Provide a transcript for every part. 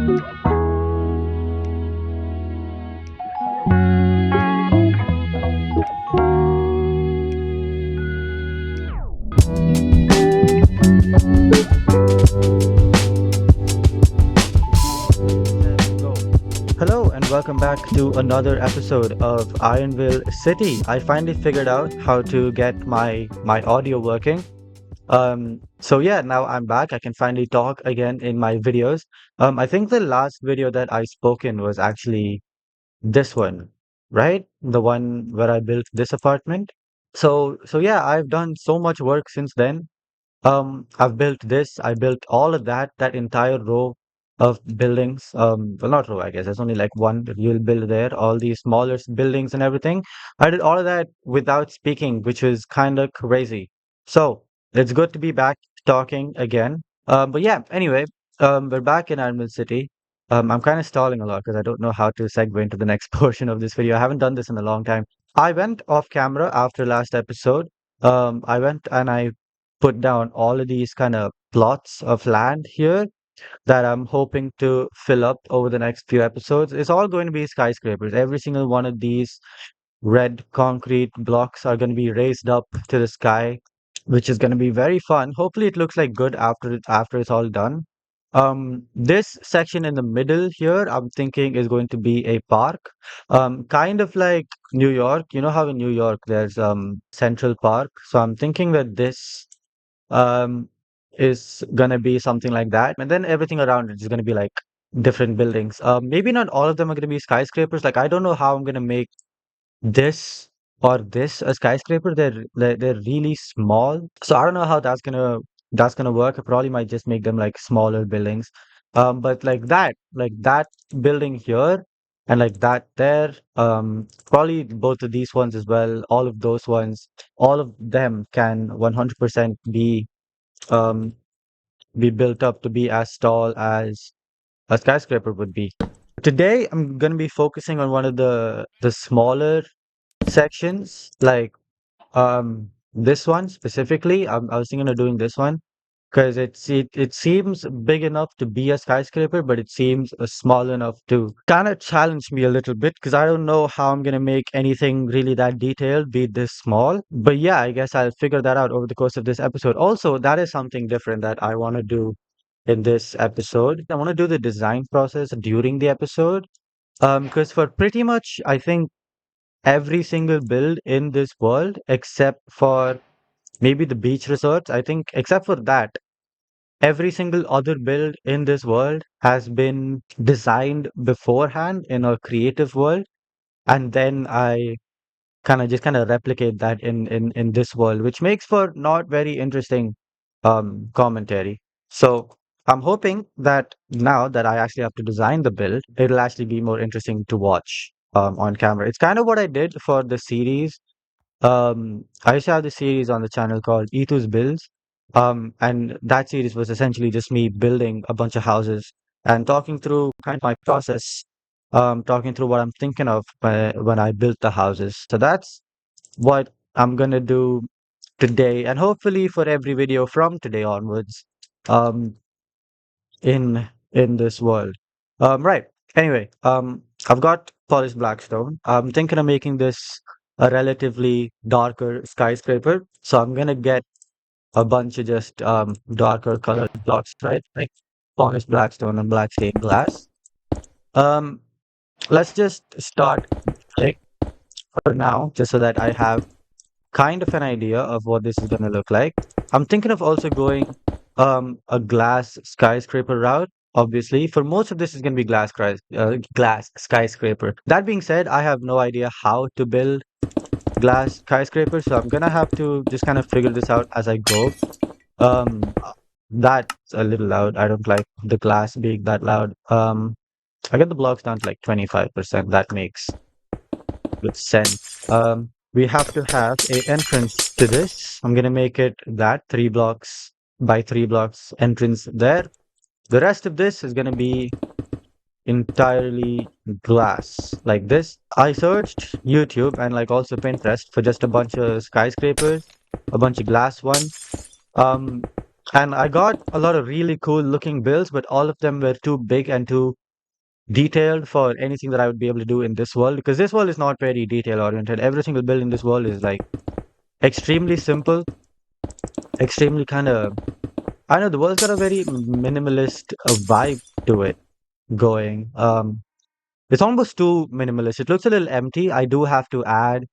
Go. Hello and welcome back to another episode of IronVille City. I finally figured out how to get my audio working. So yeah, now I'm back. I can finally talk again in my videos. I think the last video that I spoke in was actually this one, right? The one where I built this apartment. So yeah, I've done so much work since then. I've built this. I built all of that entire row of buildings. Well, not row, I guess. There's only like one that you'll build there. All these smaller buildings and everything. I did all of that without speaking, which was kind of crazy. So it's good to be back talking again. But yeah, anyway, we're back in Admiral City. I'm kind of stalling a lot because I don't know how to segue into the next portion of this video. I haven't done this in a long time. I went off camera after last episode. I went and I put down all of these kind of plots of land here that I'm hoping to fill up over the next few episodes. It's all going to be skyscrapers. Every single one of these red concrete blocks are going to be raised up to the sky, which is going to be very fun. Hopefully, it looks like good after it's all done. This section in the middle here, I'm thinking is going to be a park, kind of like New York. You know how in New York there's Central Park. So I'm thinking that this um, is gonna be something like that, and then everything around it is gonna be like different buildings. Maybe not all of them are gonna be skyscrapers. Like I don't know how I'm gonna make this or this a skyscraper. They're really small, so I don't know how that's gonna work. I probably might just make them like smaller buildings. But like that building here and like that there, probably both of these ones as well. All of those ones, all of them can 100% um, be built up to be as tall as a skyscraper would be. Today, I'm going to be focusing on one of the smaller sections, like this one specifically. I was thinking of doing this one because it seems big enough to be a skyscraper, but it seems small enough to kind of challenge me a little bit because I don't know how I'm gonna make anything really that detailed be this small. But yeah, I guess I'll figure that out over the course of this episode. Also, that is something different that I want to do in this episode. I want to do the design process during the episode. Because for pretty much, I think every single build in this world, except for maybe the beach resorts, I think, except for that, every single other build in this world has been designed beforehand in a creative world, and then I kind of replicate that in this world, which makes for not very interesting commentary. So I'm hoping that now that I actually have to design the build, it'll actually be more interesting to watch on camera. It's kind of what I did for the series. I used to have this series on the channel called Ethu's Builds. And that series was essentially just me building a bunch of houses and talking through kind of my process, talking through what I'm thinking of when I built the houses. So that's what I'm gonna do today, and hopefully for every video from today onwards, um, in this world. Right. Anyway, I've got polished blackstone. I'm thinking of making this a relatively darker skyscraper, so I'm gonna get a bunch of just darker colored blocks, right? Like polished blackstone and black stained glass. Um, let's just start like for now, just so that I have kind of an idea of what this is going to look like. I'm thinking of also going a glass skyscraper route. Obviously, for most of this is going to be glass skyscraper. That being said, I have no idea how to build glass skyscraper, so I'm gonna have to just kind of figure this out as I go. That's a little loud. I don't like the glass being that loud. I get the blocks down to like 25%. That makes good sense. We have to have a entrance to this. I'm gonna make it that 3 blocks by 3 blocks entrance there. The rest of this is gonna be entirely glass like this. I searched YouTube and like also Pinterest for just a bunch of skyscrapers, a bunch of glass ones. Um, And I got a lot of really cool looking builds, but all of them were too big and too detailed for anything that I would be able to do in this world because this world is not very detail oriented. Every single build in this world is like extremely simple, extremely kind of. I know the world's got a very minimalist vibe to it going. It's almost too minimalist. It looks a little empty. I do have to add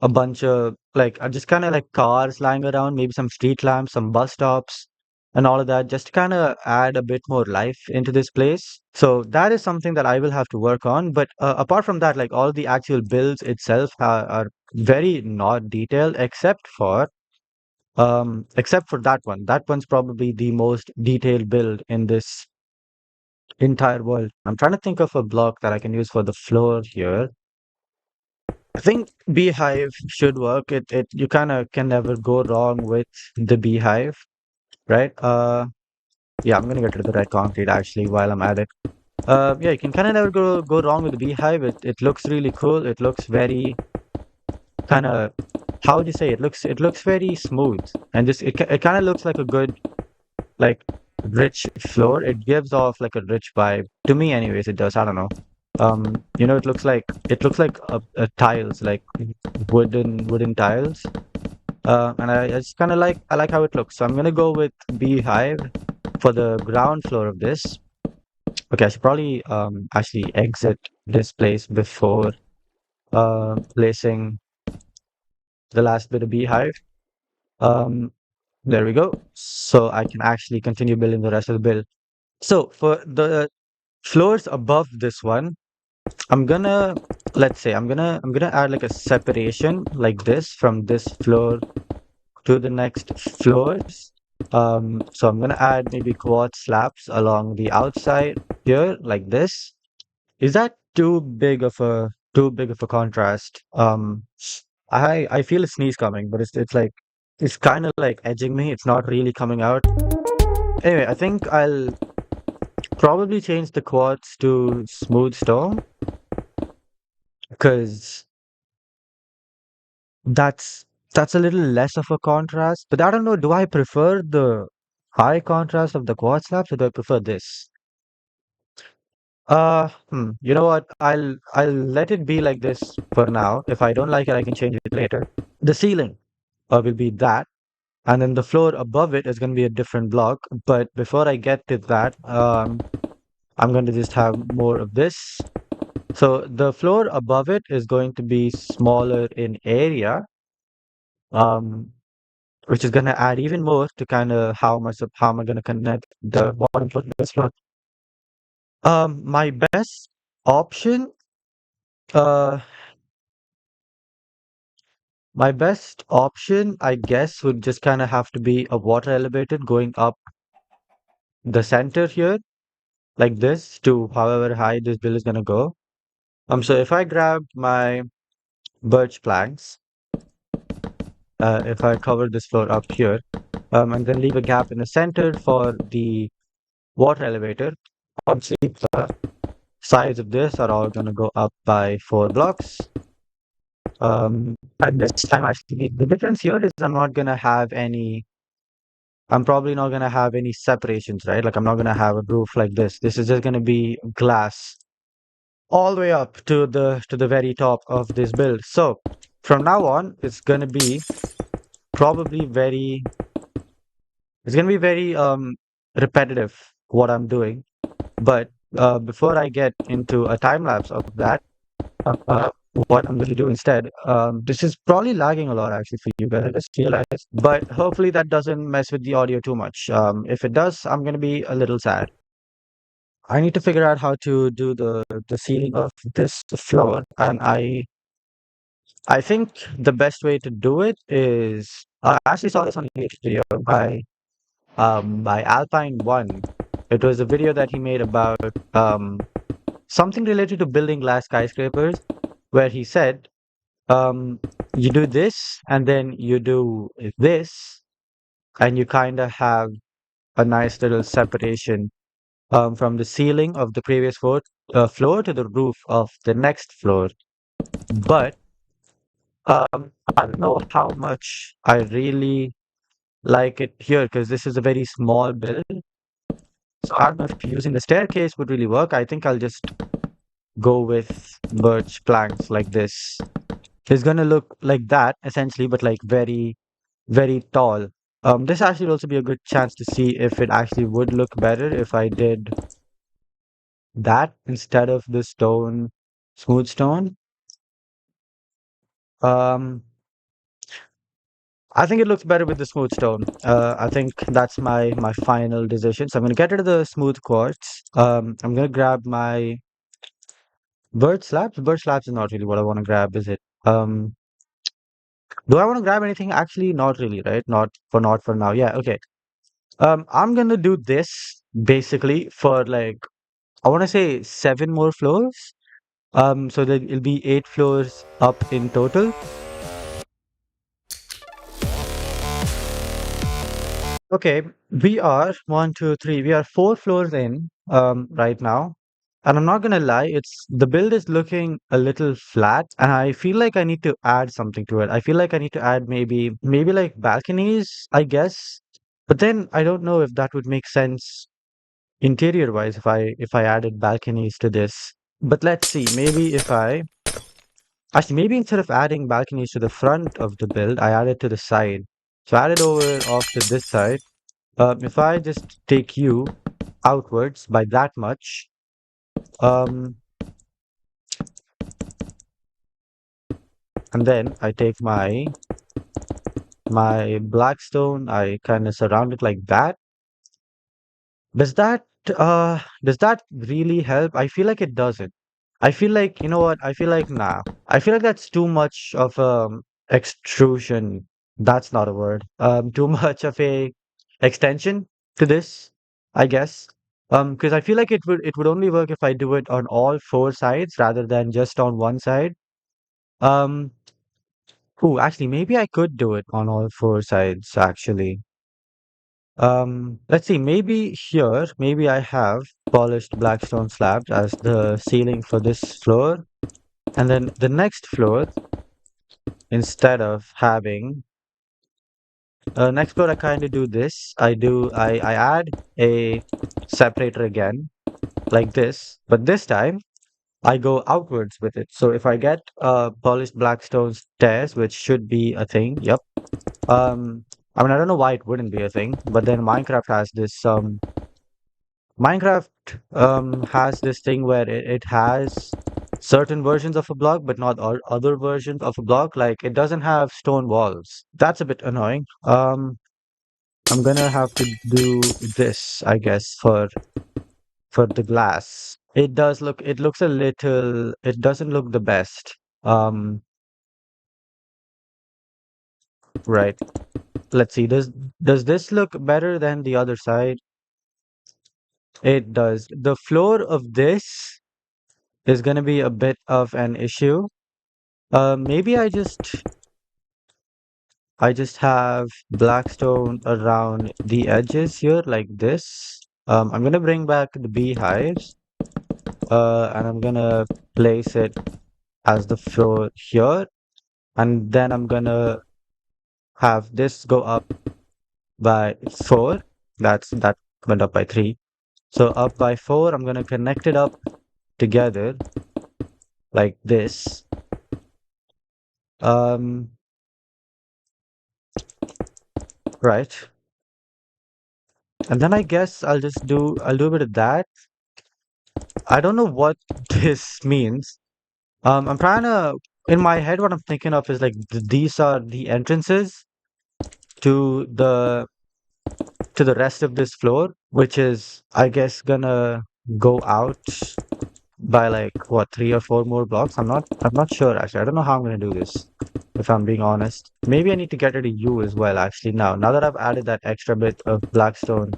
a bunch of like just kind of like cars lying around, maybe some street lamps, some bus stops, and all of that, just to kind of add a bit more life into this place. So that is something that I will have to work on. But apart from that, like all the actual builds itself are very not detailed, except for that one. That one's probably the most detailed build in this entire world. I'm trying to think of a block that I can use for the floor here. I think beehive should work. It you kind of can never go wrong with the beehive, right? Yeah, I'm gonna get rid of the red concrete actually while I'm at it. Yeah, you can kind of never go wrong with the beehive. It looks really cool. It looks very kind of how would you say it looks very smooth and just it kind of looks like a good like rich floor. It gives off like a rich vibe to me, anyways. It does. I don't know. It looks like a tiles like wooden tiles. And I just kind of I like how it looks. So I'm gonna go with beehive for the ground floor of this. Okay, I should probably actually exit this place before placing the last bit of beehive. Um, there we go. So I can actually continue building the rest of the build. So for the floors above this one, I'm gonna let's say I'm gonna add like a separation like this from this floor to the next floors. So I'm gonna add maybe quartz slabs along the outside here, like this. Is that too big of a contrast? I feel a sneeze coming, but it's like it's kind of like edging me. It's not really coming out. Anyway, I think I'll probably change the quartz to smooth stone because that's that's a little less of a contrast. But I don't know. Do I prefer the high contrast of the quartz slabs or do I prefer this? You know what? I'll let it be like this for now. If I don't like it, I can change it later. The ceiling will be that, and then the floor above it is going to be a different block. But before I get to that, I'm going to just have more of this. So the floor above it is going to be smaller in area, um, which is going to add even more to kind of how am I going to connect the bottom floor to this floor. My best option, uh, my best option, I guess, would just kind of have to be a water elevator going up the center here, like this, to however high this bill is going to go. So if I grab my birch planks, if I cover this floor up here, and then leave a gap in the center for the water elevator, obviously the sides of this are all going to go up by 4 blocks. At this time, actually, the difference here is I'm probably not gonna have any separations, right? Like I'm not gonna have a roof like this. This is just gonna be glass all the way up to the very top of this build. So from now on, probably very it's gonna be very repetitive what I'm doing. But before I get into a time lapse of that, uh, what I'm going to do instead. This is probably lagging a lot actually for you guys. I just realized, but hopefully that doesn't mess with the audio too much. If it does, I'm going to be a little sad. I need to figure out how to do the ceiling of this floor, and I think the best way to do it is I actually saw this on a YouTube video by Alpine One. It was a video that he made about something related to building glass skyscrapers, where he said you do this and then you do this, and you kind of have a nice little separation from the ceiling of the previous floor to the roof of the next floor. But I don't know how much I really like it here because this is a very small build. So I don't know if using the staircase would really work. I think I'll just go with birch planks like this. It's gonna look like that essentially, but like very, very tall. This actually would also be a good chance to see if it actually would look better if I did that instead of the stone, smooth stone. Um, I think it looks better with the smooth stone. I think that's my final decision. So I'm gonna get rid of the smooth quartz. I'm gonna grab my birch slabs. Birch slabs is not really what I want to grab, is it? Do I want to grab anything? Actually, not really, right? Not for now. Yeah, okay. I'm gonna do this basically for like I want to say 7 more floors. So that it'll be 8 floors up in total. Okay, we are 1, 2, 3. We are 4 floors in right now, and I'm not gonna lie, it's the build is looking a little flat, and I feel like I need to add something to it. I feel like I need to add maybe like balconies, I guess. But then I don't know if that would make sense interior wise if I added balconies to this. But let's see, maybe if I actually maybe instead of adding balconies to the front of the build, I add it to the side. So add it over off to this side. If I just take you outwards by that much, um, and then I take my blackstone, I kind of surround it like that. Does that really help? I feel like it doesn't. I feel like, you know what? I feel like nah. I feel like that's too much of extrusion. That's not a word. Too much of a extension to this, I guess. Because I feel like it would only work if I do it on all 4 sides rather than just on one side. Um, actually, maybe I could do it on all 4 sides, actually. Let's see, maybe here, maybe I have polished blackstone slabs as the ceiling for this floor. And then the next floor, instead of having next floor, I kind of do this. I add a separator again, like this, but this time I go outwards with it. So if I get polished blackstone stairs, which should be a thing, yep. Um, I mean, I don't know why it wouldn't be a thing, but then Minecraft has this thing where it has certain versions of a block, but not all other versions of a block. Like it doesn't have stone walls. That's a bit annoying. I'm gonna have to do this, I guess, for the glass. It looks a little, it doesn't look the best. Right. Let's see. Does this look better than the other side? It does. The floor of this is gonna be a bit of an issue. Maybe I just have blackstone around the edges here like this. I'm gonna bring back the beehives, and I'm gonna place it as the floor here, and then I'm gonna have this go up by 4. That went up by 3. So up by 4, I'm gonna connect it up together like this. Um, right. And then I guess I'll do a bit of that. I don't know what this means. I'm trying to in my head what I'm thinking of is like these are the entrances to the rest of this floor, which is I guess gonna go out by like what 3 or 4 more blocks. I'm not sure actually. I don't know how I'm gonna do this, if I'm being honest. Maybe I need to get rid of you as well, actually now that I've added that extra bit of blackstone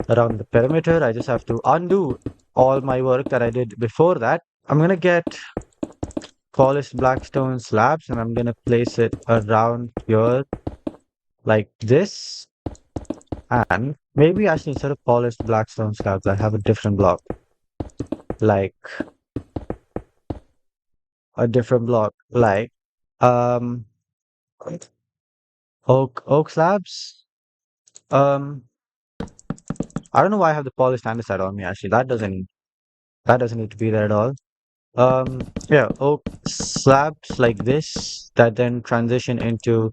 around the perimeter, I just have to undo all my work that I did before that. I'm gonna get polished blackstone slabs and I'm gonna place it around here like this. And maybe actually instead of polished blackstone slabs, I have a different block, like like um oak slabs. Um, I don't know why I have the polished andesite on me. Actually, that doesn't need to be there at all. Yeah, oak slabs like this that then transition into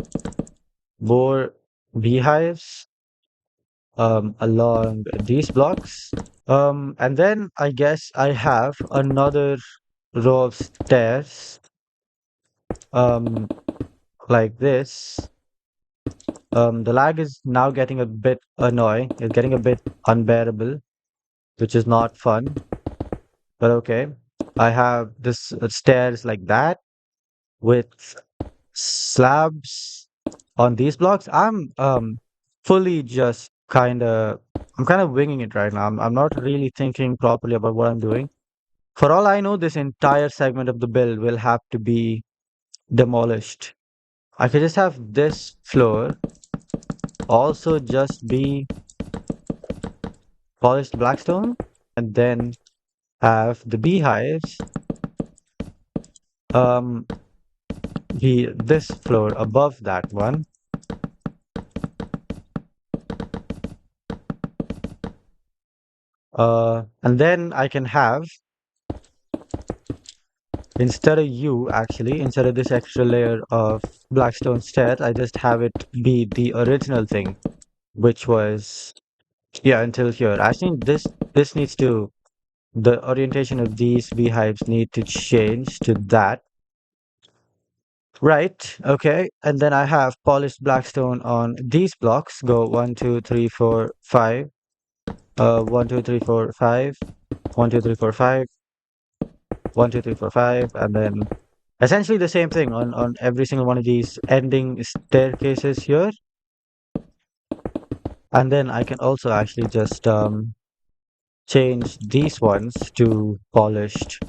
more beehives along these blocks. And then I guess I have another row of stairs um like this. The lag is now getting a bit annoying. It's getting a bit unbearable, which is not fun, but okay. I have this stairs like that with slabs on these blocks. Fully just I'm kind of winging it right now. I'm not really thinking properly about what I'm doing. For all I know, this entire segment of the build will have to be demolished. I could just have this floor also just be polished blackstone and then have the beehives um be this floor above that one. And then I can have, instead of this extra layer of blackstone stairs, I just have it be the original thing, which was, yeah, until here. I think this needs to, the orientation of these beehives need to change to that. Right, okay. And then I have polished blackstone on these blocks. Go one, two, three, four, five. 1, 2, 3, 4, 5. 1, 2, 3, 4, 5. 1, 2, 3, 4, 5. And then essentially the same thing on every single one of these ending staircases here. And then I can also actually just change these ones to polished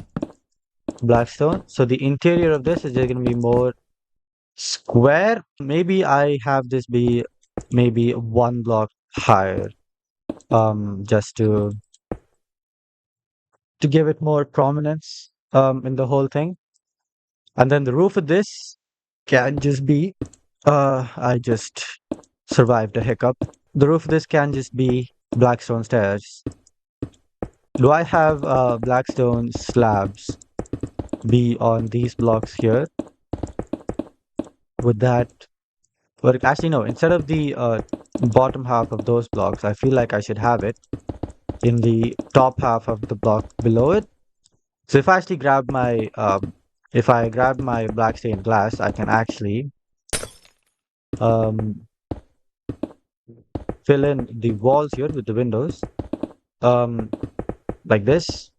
blackstone. So the interior of this is just going to be more square. Maybe I have this be maybe one block higher, just to give it more prominence in the whole thing. And then the roof of this can just be I just survived a hiccup. The roof of this can just be blackstone stairs. Do I have blackstone slabs be on these blocks here? Would that work? Actually, no. Instead of the bottom half of those blocks, I feel like I should have it in the top half of the block below it. So if I grab my black stained glass, I can actually um, fill in the walls here with the windows, um, like this.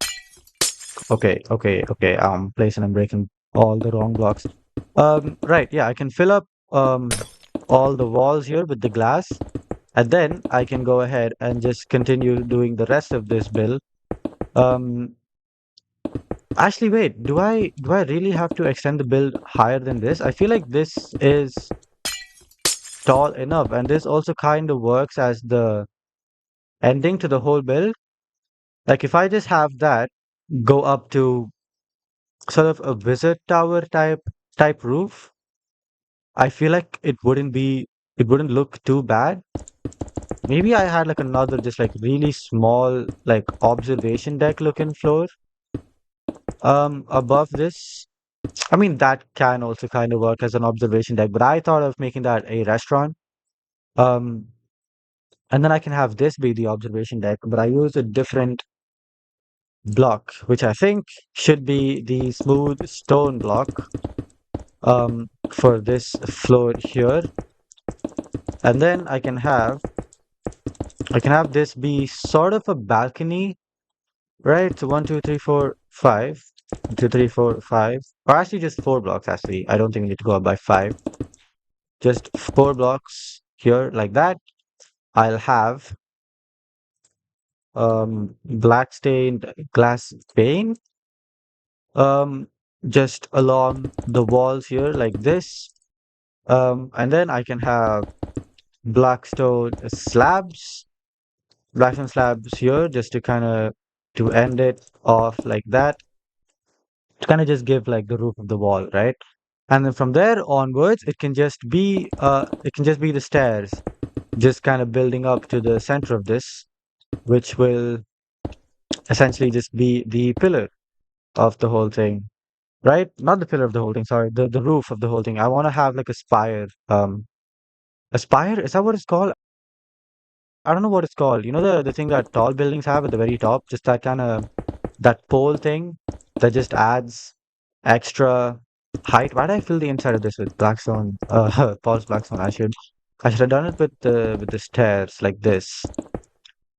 Okay. I'm placing and breaking all the wrong blocks. Right, yeah, I can fill up all the walls here with the glass, and then I can go ahead and just continue doing the rest of this build. Um, Actually, wait, do I really have to extend the build higher than this? I feel like this is tall enough, and this also kind of works as the ending to the whole build. Like if I just have that go up to sort of a visit tower type roof, I feel like it wouldn't look too bad. Maybe I had like another just like really small like observation deck looking floor above this. I mean that can also kind of work as an observation deck, but I thought of making that a restaurant. Um and then I can have this be the observation deck, but I use a different block, which I think should be the smooth stone block for this floor here. And then I can have this be sort of a balcony, right? So one, two, three, four, five. 2, 3, 4, 5. Or actually just four blocks actually. I don't think we need to go up by five. Just four blocks here like that. I'll have black stained glass pane um just along the walls here like this. And then I can have blackstone slabs, blackstone slabs here just to kind of to end it off like that, to kind of just give like the roof of the wall, right? And then from there onwards, it can just be the stairs just kind of building up to the center of this, which will essentially just be the pillar of the whole thing, right? Not the pillar of the whole thing, sorry, the roof of the whole thing. I want to have like a spire. A spire, is that what it's called? I don't know what it's called. You know the thing that tall buildings have at the very top, just that kind of that pole thing that just adds extra height. Why did I fill the inside of this with blackstone? Polished blackstone. I should have done it with the stairs like this.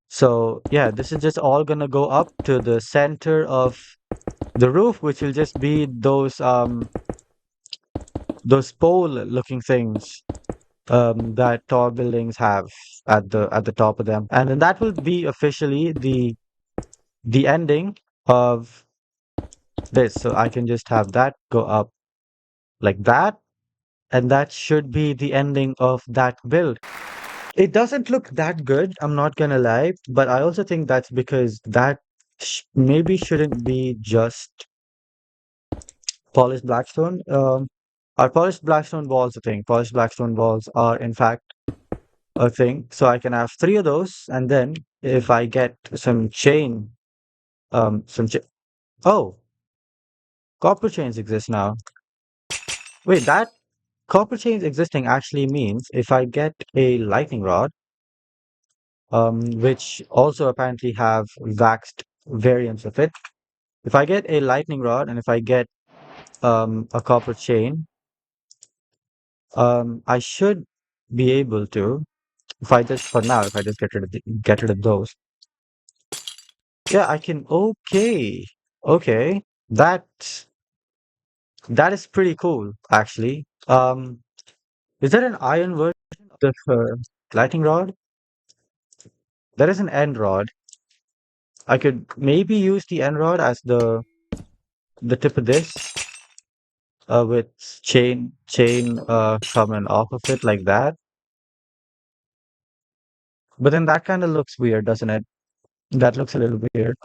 So yeah, this is just all gonna go up to the center of the roof, which will just be those pole looking things that tall buildings have at the top of them, and then that will be officially the ending of this. So I can just have that go up like that, and that should be the ending of that build. It doesn't look that good, I'm not gonna lie, but I also think that's because that maybe shouldn't be just polished blackstone. Are polished blackstone walls a thing? Polished blackstone walls are in fact a thing. So I can have three of those, and then if I get some chain, some oh, copper chains exist now. Wait, that copper chains existing actually means if I get a lightning rod, which also apparently have waxed variants of it. If I get a lightning rod and if I get a copper chain, I should be able to. If I just for now, if I just get rid of those, yeah, I can. Okay, okay, that that is pretty cool, actually. Is there an iron version of the lightning rod? There is an end rod. I could maybe use the end rod as the tip of this, with chain coming off of it like that. But then that kind of looks weird, doesn't it? That looks a little weird.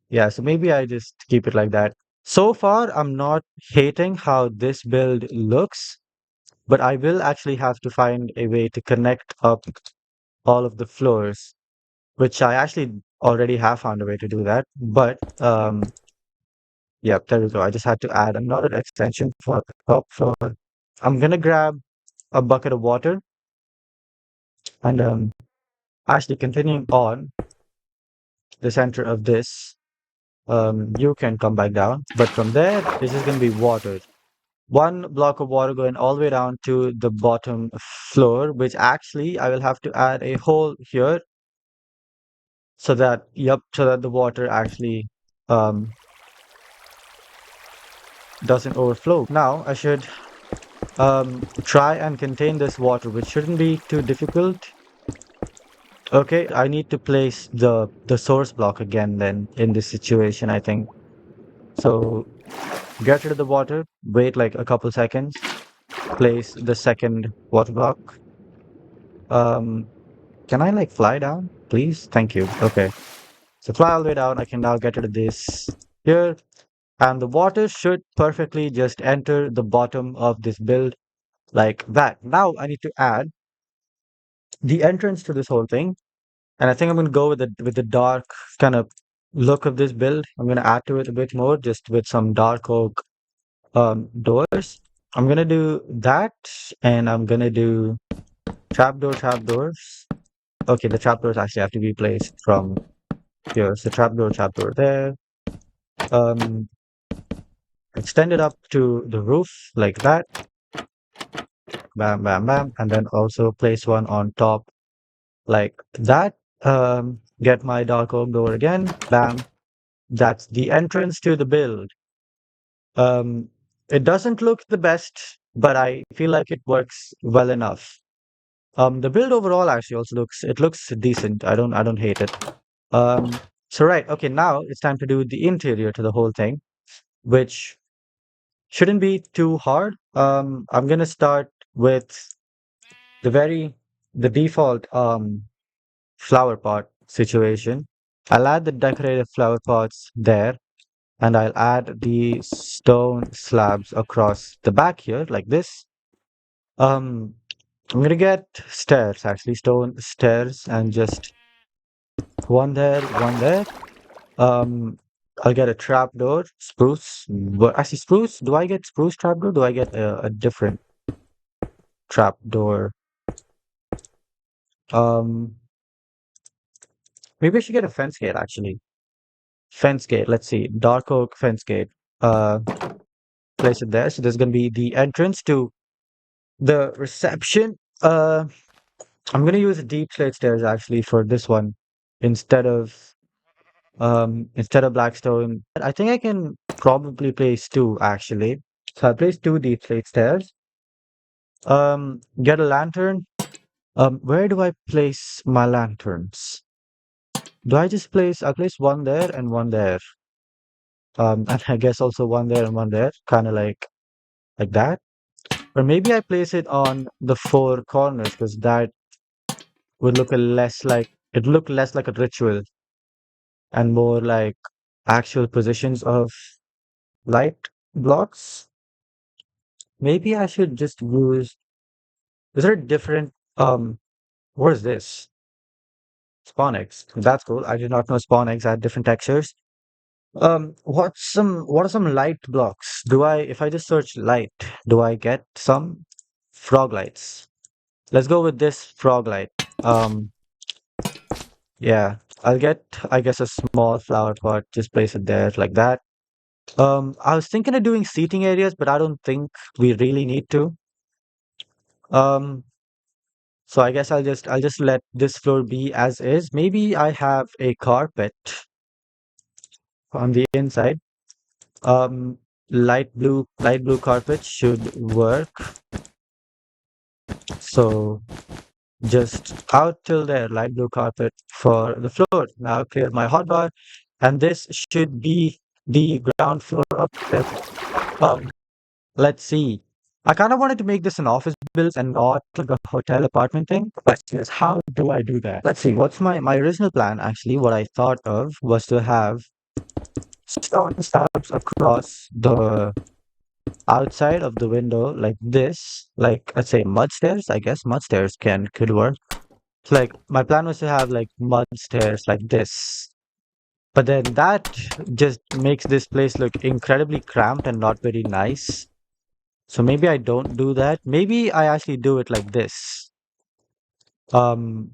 Yeah, so maybe I just keep it like that. So far, I'm not hating how this build looks, but I will actually have to find a way to connect up all of the floors, which I actually already have found a way to do that. But yeah, there we go. I just had to add another extension for the top floor. I'm gonna grab a bucket of water and actually continuing on the center of this, you can come back down. But from there, this is gonna be watered. One block of water going all the way down to the bottom floor, which actually I will have to add a hole here so that, yep, so that the water actually um, doesn't overflow. Now I should try and contain this water, which shouldn't be too difficult. Okay, I need to place the source block again then in this situation, I think. So get rid of the water, wait like a couple seconds, place the second water block. Um, can I like fly down, please? Thank you. Okay. So fly all the way down. I can now get rid of this here. And the water should perfectly just enter the bottom of this build like that. Now I need to add the entrance to this whole thing. And I think I'm gonna go with the dark kind of look of this build. I'm gonna add to it a bit more just with some dark oak doors. I'm gonna do that, and I'm gonna do trapdoors. Okay, the trapdoors actually have to be placed from here. So trapdoor there. Um, extend it up to the roof like that. Bam, bam, bam, and then also place one on top like that. Get my dark oak door again. Bam. That's the entrance to the build. Um, it doesn't look the best, but I feel like it works well enough. The build overall actually also looks decent. I don't hate it. Um, so right, okay, now it's time to do the interior to the whole thing, which shouldn't be too hard. I'm gonna start with the very the default flower pot situation. I'll add the decorative flower pots there, and I'll add the stone slabs across the back here like this. Um, I'm gonna get stairs, actually, stone stairs, and just one there, one there. Um, I'll get a trapdoor, spruce. But actually, spruce. Do I get spruce trapdoor? Do I get a different trapdoor? Um, maybe I should get a fence gate, actually. Fence gate. Let's see. Dark oak fence gate. Uh, place it there. So there's gonna be the entrance to the reception. I'm gonna use deep slate stairs actually for this one instead of instead of Blackstone. I think I can probably place two actually. So I place two deep slate stairs. Get a lantern. Where do I place my lanterns? Do I just place? I place one there and one there. And I guess also one there and one there, kind of like that. Or maybe I place it on the four corners because that would look a less like it look less like a ritual and more like actual positions of light blocks. Maybe I should just use. Is there a different what is this? Spawn eggs. That's cool. I did not know spawn eggs had different textures. What are some light blocks? Do I if I just search light, do I get some frog lights? Let's go with this frog light. Um yeah. I'll get I guess a small flower pot, just place it there like that. I was thinking of doing seating areas, but I don't think we really need to. Um So I guess I'll just let this floor be as is. Maybe I have a carpet on the inside. Um, light blue carpet should work. So just out till there, light blue carpet for the floor. Now clear my hotbar, and this should be the ground floor upstairs. Um, let's see. I kind of wanted to make this an office build and not like a hotel apartment thing. But yes, how do I do that? Let's see. What's my original plan? Actually, what I thought of was to have stone slabs across the outside of the window like this. Like let's say mud stairs. I guess mud stairs can could work. Like my plan was to have like mud stairs like this. But then that just makes this place look incredibly cramped and not very nice. So maybe I don't do that. Maybe I actually do it like this. Um,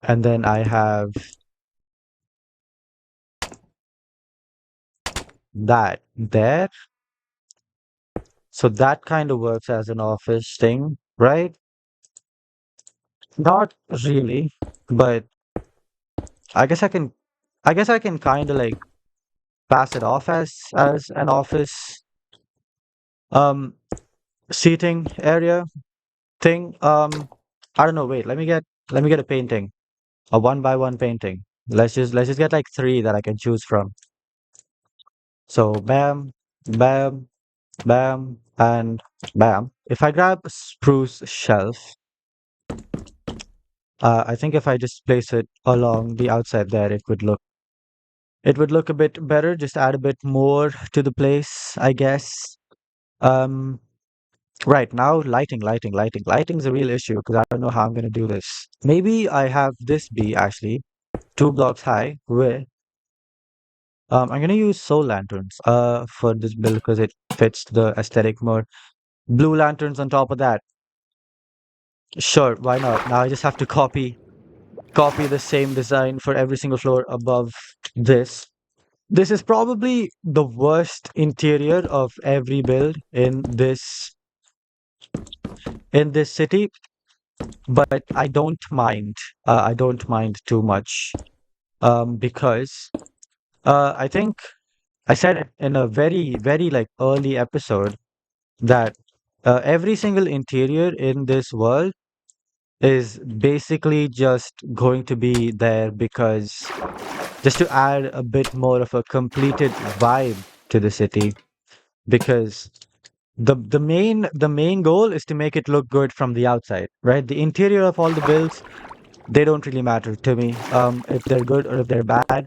and then I have that there. So that kind of works as an office thing, right? Not really, but I guess I can I guess I can kind of like pass it off as an office um seating area thing. I don't know, wait, let me get a painting. A one by one painting. Let's just get like three that I can choose from. So bam, bam, bam, and bam. If I grab a spruce shelf, I think if I just place it along the outside there, it would look a bit better. Just add a bit more to the place, I guess. Um, right now, lighting's a real issue because I don't know how I'm gonna do this. Maybe I have this be actually 2 blocks high with I'm gonna use soul lanterns for this build because it fits the aesthetic more. Blue lanterns on top of that. Sure, why not? Now I just have to copy the same design for every single floor above this. This is probably the worst interior of every build in this city, but I don't mind. I don't mind too much because I think I said it in a very like early episode that every single interior in this world is basically just going to be there because just to add a bit more of a completed vibe to the city because the main goal is to make it look good from the outside, right? The interior of all the builds, they don't really matter to me. If they're good or if they're bad,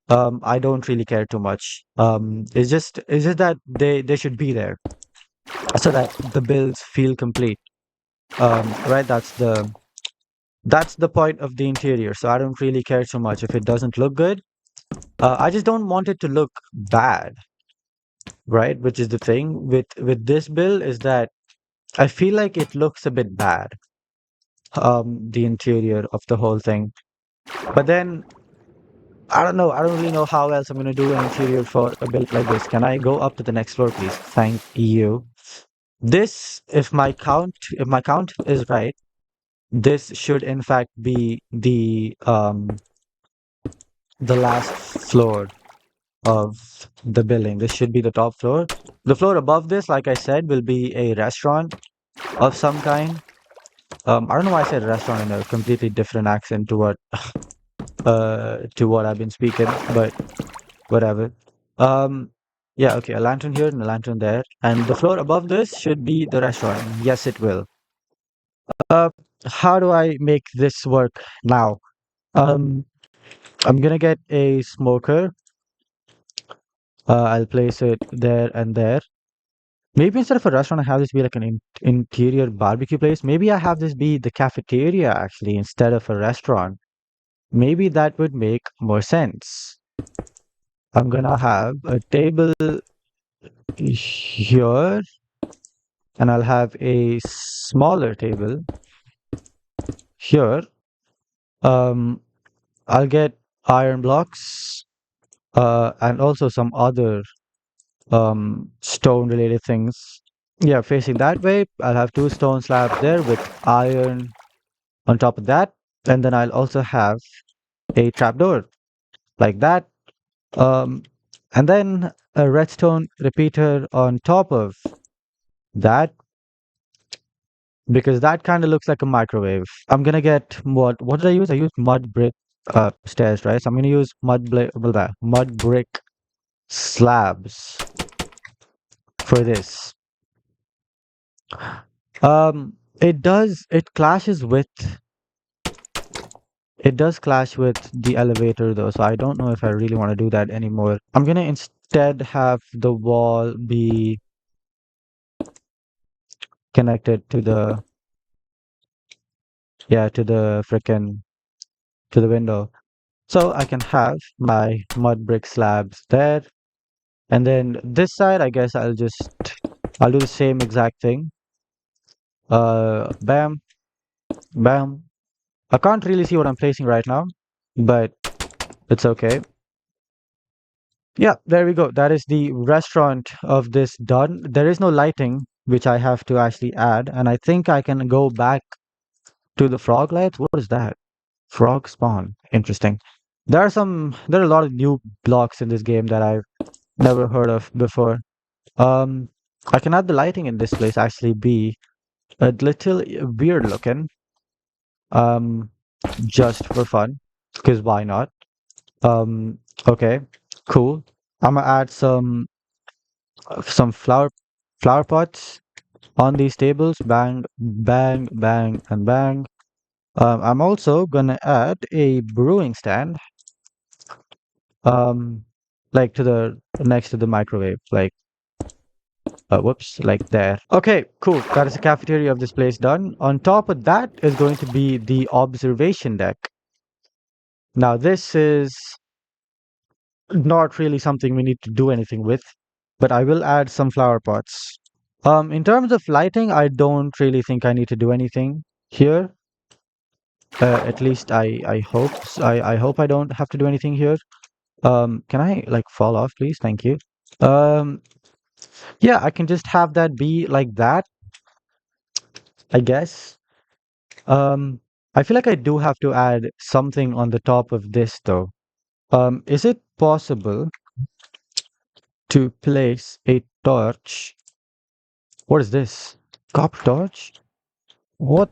I don't really care too much. It's just that they should be there so that the builds feel complete. Right? That's the point of the interior. So I don't really care too much if it doesn't look good. I just don't want it to look bad, right? Which is the thing with this build is that I feel like it looks a bit bad, the interior of the whole thing. But then I don't know. I don't really know how else I'm gonna do an interior for a build like this. Can I go up to the next floor, please? Thank you. This, if my count is right, this should in fact be the last floor of the building. This should be the top floor. The floor above this, like I said, will be a restaurant of some kind. I don't know why I said restaurant in a completely different accent to what I've been speaking, but whatever. Um, yeah, okay, a lantern here and a lantern there, and the floor above this should be the restaurant. Yes, it will. Uh, how do I make this work now? Um, I'm gonna get a smoker. I'll place it there and there. Maybe instead of a restaurant, I have this be like an interior barbecue place. Maybe I have this be the cafeteria actually instead of a restaurant. Maybe that would make more sense. I'm gonna have a table here, and I'll have a smaller table here. Um, I'll get iron blocks, and also some other stone related things. Yeah, facing that way, I'll have two stone slabs there with iron on top of that, and then I'll also have a trapdoor like that. Um, and then a redstone repeater on top of that because that kind of looks like a microwave. I'm gonna get what did I use? I used mud brick stairs, right? So I'm gonna use mud brick slabs for this. It does clash with the elevator though, so I don't know if I really want to do that anymore. I'm gonna instead have the wall be connected to the yeah to the frickin' to the window. So I can have my mud brick slabs there. And then this side, I guess I'll do the same exact thing. Bam, bam. I can't really see what I'm placing right now, but it's okay. Yeah, there we go. That is the restaurant of this done. There is no lighting, which I have to actually add, and I think I can go back to the frog lights. What is that? Frog spawn. Interesting. There are a lot of new blocks in this game that I've never heard of before. Um, I can have the lighting in this place actually be a little weird looking, um, just for fun, because why not? Um, okay, cool. I'm gonna add some flower pots on these tables. Bang, bang, bang, and bang. I'm also gonna add a brewing stand, um, like to the next to the microwave, like whoops, like there. Okay, cool. That is the cafeteria of this place done. On top of that is going to be the observation deck. Now, this is not really something we need to do anything with, but I will add some flower pots. In terms of lighting, I don't really think I need to do anything here. At least I hope. I hope I don't have to do anything here. Can I like fall off, please? Thank you. Um, yeah, I can just have that be like that, I guess. Um, I feel like I do have to add something on the top of this though. Is it possible to place a torch? What is this? Copper torch? What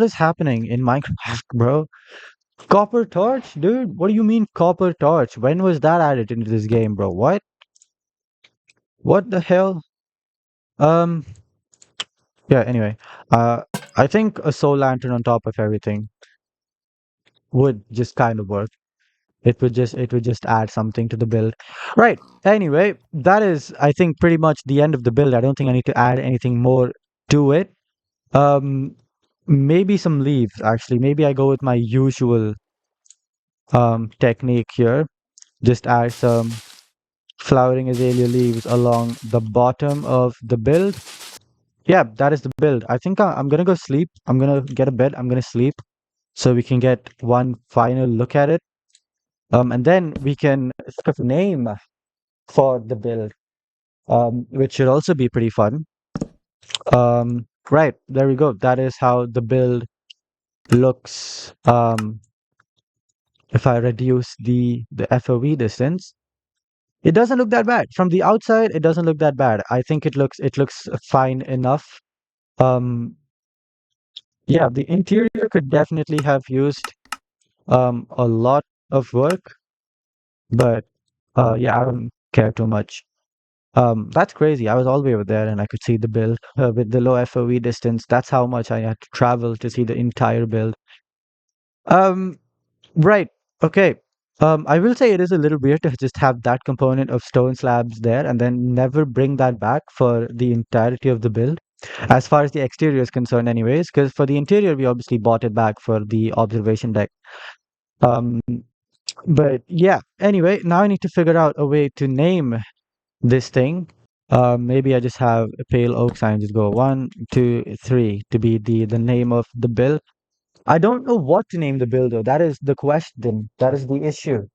is happening in Minecraft, bro? Copper torch, dude? What do you mean copper torch? When was that added into this game, bro? What? What the hell? Um, yeah, anyway. Uh, I think a soul lantern on top of everything would just kind of work. It would just add something to the build. Right. Anyway, that is I think pretty much the end of the build. I don't think I need to add anything more to it. Um Maybe some leaves, actually. Maybe I go with my usual technique here. Just add some flowering azalea leaves along the bottom of the build. Yeah, that is the build. I think I'm gonna go sleep. I'm gonna get a bed. I'm gonna sleep so we can get one final look at it. And then we can think of a name for the build, which should also be pretty fun. Right, there we go. That is how the build looks. If I reduce the FOV distance, it doesn't look that bad. From the outside, it doesn't look that bad. I think it looks fine enough. Um, yeah, the interior could definitely have used a lot of work, but yeah, I don't care too much. That's crazy. I was all the way over there and I could see the build with the low FOV distance. That's how much I had to travel to see the entire build. Um, right. Okay. I will say it is a little weird to just have that component of stone slabs there and then never bring that back for the entirety of the build, as far as the exterior is concerned, anyways. Because for the interior, we obviously bought it back for the observation deck. Um, but yeah. Anyway, now I need to figure out a way to name this thing. Maybe I just have a pale oak sign. Just go 1, 2, 3 to be the name of the build. I don't know what to name the builder. That is the question. That is the issue.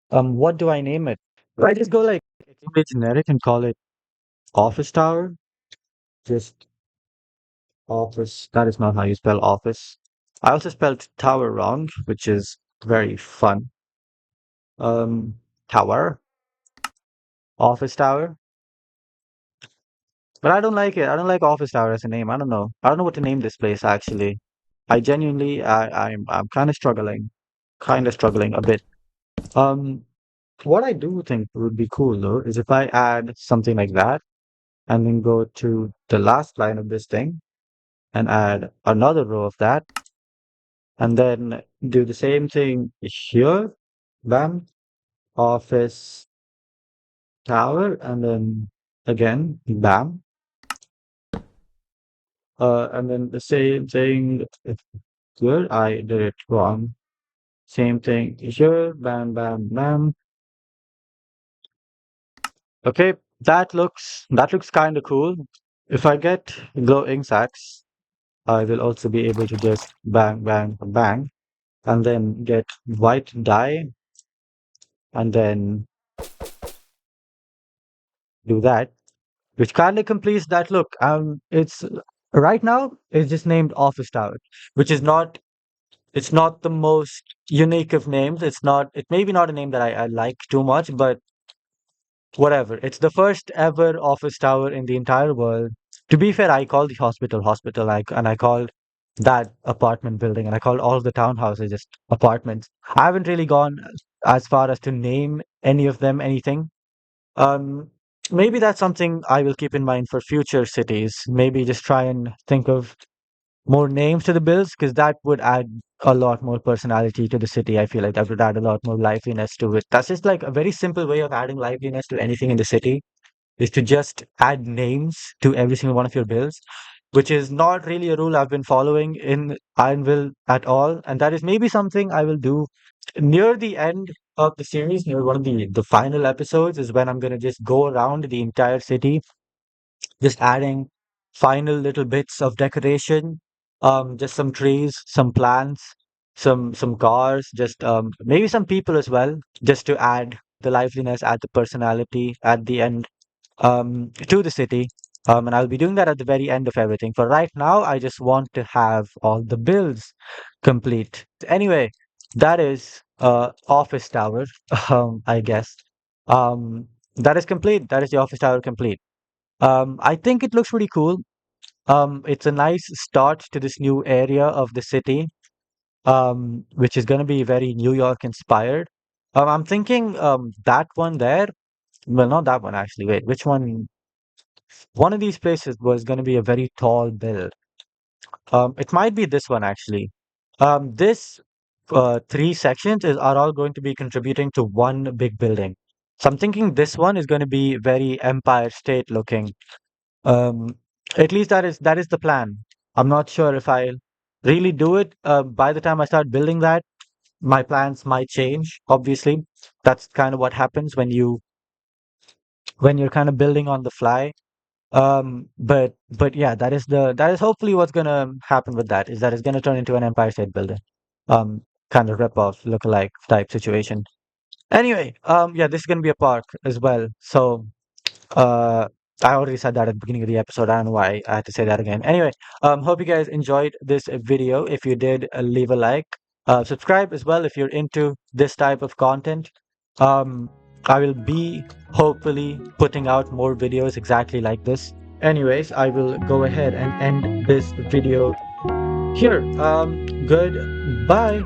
What do I name it? I just go like extremely generic and call it office tower. Just office. That is not how you spell office. I also spelled tower wrong, which is very fun. Um, tower, office tower. But I don't like it. I don't like office tower as a name. I don't know. I don't know what to name this place actually. I genuinely, I'm kind of struggling a bit. Um, what I do think would be cool though is if I add something like that and then go to the last line of this thing and add another row of that and then do the same thing here. Bam, office tower, and then again, bam. And then the same thing here. I did it wrong. Same thing here. Bam, bam, bam. Okay, that looks kind of cool. If I get glowing sacks, I will also be able to just bang, bang, bang, and then get white dye, and then do that, which kind of completes that look. It's right now it's just named Office Tower, which is not. It's not the most unique of names. It's not. It may be not a name that I like too much, but whatever. It's the first ever office tower in the entire world. To be fair, I called the hospital hospital, and I called that apartment building, and I called all of the townhouses just apartments. I haven't really gone as far as to name any of them anything. Um, Maybe that's something I will keep in mind for future cities. Maybe just try and think of more names to the bills because that would add a lot more personality to the city. I feel like that would add a lot more liveliness to it. That's just like a very simple way of adding liveliness to anything in the city is to just add names to every single one of your bills, which is not really a rule I've been following in Ironville at all. And that is maybe something I will do near the end of the series, near one of the final episodes, is when I'm gonna just go around the entire city just adding final little bits of decoration, just some trees, some plants, some cars, just maybe some people as well, just to add the liveliness, add the personality at the end to the city. And I'll be doing that at the very end of everything. For right now, I just want to have all the builds complete. Anyway, that is office tower, I guess. That is complete. That is the office tower complete. I think it looks pretty cool. It's a nice start to this new area of the city, which is going to be very New York inspired. I'm thinking that one there. Well, not that one actually. Wait, which one? One of these places was going to be a very tall build. It might be this one actually. This three sections are all going to be contributing to one big building. So I'm thinking this one is going to be very Empire State looking. Um, at least that is the plan. I'm not sure if I'll. really do it, by the time I start building that, my plans might change. Obviously, that's kind of what happens when you're kind of building on the fly. But yeah, that is hopefully what's gonna happen with that, is that it's gonna turn into an Empire State Building, um, kind of rip-off, look-alike type situation. Anyway, yeah, this is gonna be a park as well. So, uh, I already said that at the beginning of the episode. I don't know why I had to say that again. Anyway, hope you guys enjoyed this video. If you did, leave a like, subscribe as well if you're into this type of content. Um, I will be hopefully putting out more videos exactly like this. Anyways, I will go ahead and end this video here. Goodbye.